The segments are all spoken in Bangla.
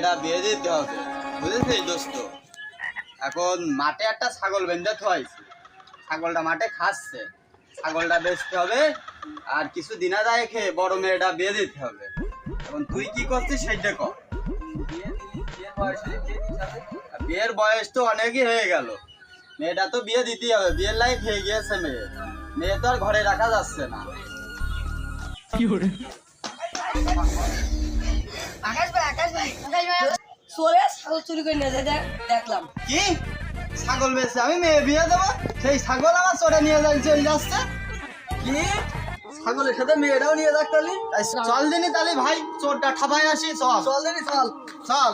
মেয়েটা বিয়ে দিতে হবে, বুঝেছিস দোস্ত? এখন মাঠে একটা ছাগল বেঁধে থুয়াইছি, ছাগলটা মাঠে খাচ্ছে, ছাগলটা বেচতে হবে আর কিছু দিনা যায় খেয়ে বড় মেয়েটা বিয়ে দিতে হবে। এখন তুই কি করছিস সেইটা কর। বিয়ের বয়স তো অনেকই হয়ে গেল, মেয়েটা তো বিয়ে দিতেই হবে, বিয়ের লাইফ হয়ে গিয়েছে মেয়ে, মেয়ে তো আর ঘরে রাখা যাচ্ছে না। দেখলাম কি ছাগল বেচছে, আমি মেয়ে বিয়ে দেবো, সেই ছাগল আমার চোরে নিয়ে চলে যাচ্ছে। কি ছাগলের সাথে মেয়েটাও নিয়ে যাক তালি? চল দিনি তালি ভাই, চোরটা ঠাপাই আসি, চল চল দিনি, চল চল।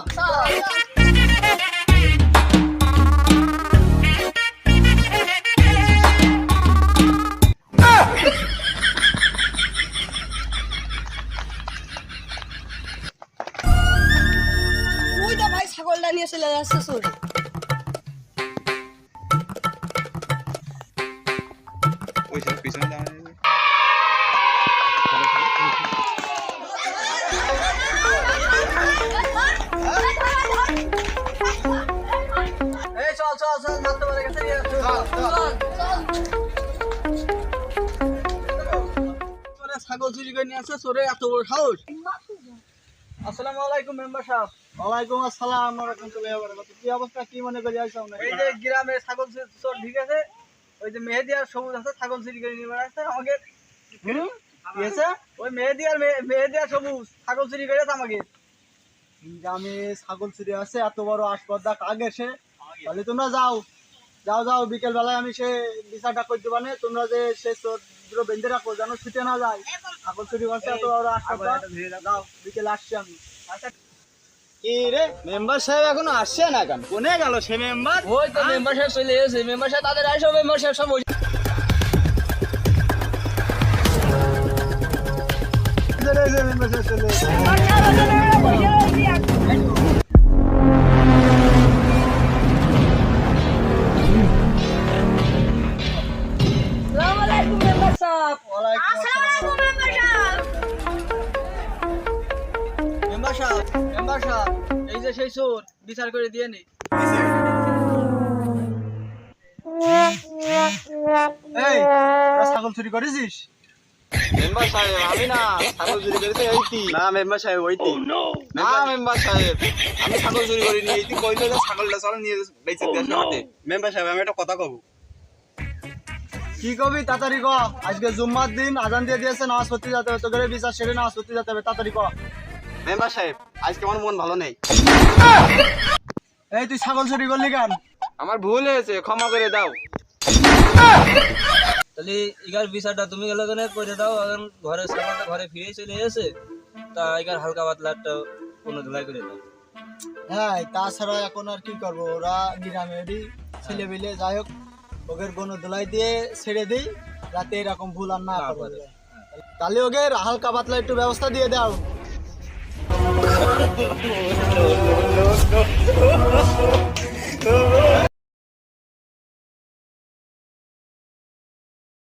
ওই তো ভাই ছাগলটা নিয়ে চলে যাচ্ছে চোর। এই চল চল চল, মারতে পারে গেছে নিয়ে আসো। ছাগল চুরি করে নিয়ে আসছে চোরে, এত বড় সাহস! আসসালামু আলাইকুম মেম্বার সাহেব। ওয়ালাইকুম আসসালাম রাহমাতুল্লাহি ওয়া বারাকাতুহু। কি অবস্থা, কি মনে করে আইছো? এই যে গ্রামে ছাগল চোর ঢুকেছে, ওই যে মেহেদি আর সবুজ আছে, ছাগল চুরি করে নিয়ে বেড়াচ্ছে আমাকে। ওই মেহেদি আর সবুজ ছাগল চুরি করেছে আমাকে। গ্রামে ছাগল চুরি আছে, এত বড় আসপর্দা কাক এসে, তাহলে তোমরা যাও যাও যাও, বিকেল বেলায় আমি সে বিচারটা করতে পারে, তোমরা যে সে চোর দুটো বেঁধে রাখো যেন ছুটে না যায়। ছাগল চুরি করছে এত বড় আসপর্দা, যাও বিকেল আসছি আমি। কি রে মেম্বার সাহেব এখনো আসছে না কেন? কোনে গেল সে মেম্বার? ওই তো মেম্বার সাহেব চলে এসেছে, মেম্বার সাহেব তাদের আসো, মেম্বার সাহেব সব মেম্বার সাহেব চলে এসেছে। আসসালামু আলাইকুম মেম্বার সাহেব। মেম্বার সাহেব এই যে সেই চোর, বিচার করে দিয়ে নি। এই তোরা ছাগল চুরি করেছিস? মেম্বার সাহেব আমি না, ছাগল চুরি করেছে এইটি। না মেম্বার সাহেব ওইটি না মেম্বার সাহেব আমি ছাগল চুরি করিনি, এইটি কইলো যে ছাগলটা চল নিয়ে বেঁচে দিয়ে আসো হাটে। মেম্বার সাহেব আমি একটা কথা কব। কি কবি তাড়াতাড়ি ক, আজকে জুম্মার দিন, আজান দিয়ে দিয়েছে, নামাজ পড়তে যেতে হবে, তোকে বিচার সেরে নামাজ পড়তে যেতে হবে, তাড়াতাড়ি ক। মেম্বার সাহেব আজকে আমার মন ভালো নেই। এই তুই ছাগল চুরি করলি কেন? আমার ভুল হয়েছে, ক্ষমা করে দাও। তাহলে ইগার বিচারটা তুমি গেলে করে দাও, এখন ঘরে সামানটা ঘরে ফিরে চলে এসে, তা ইগার হালকা পাতলা একটা কোনো ধুলাই করে দাও। হ্যাঁ তাছাড়া এখন আর কি করবো, ওরা গ্রামেরই ছেলে মিলে, যাই হোক ওদের কোনো দোলাই দিয়ে ছেড়ে দিই, রাতে এরকম ভুল আর না করে। তাহলে ওদের হালকা পাতলা একটু ব্যবস্থা দিয়ে দাও।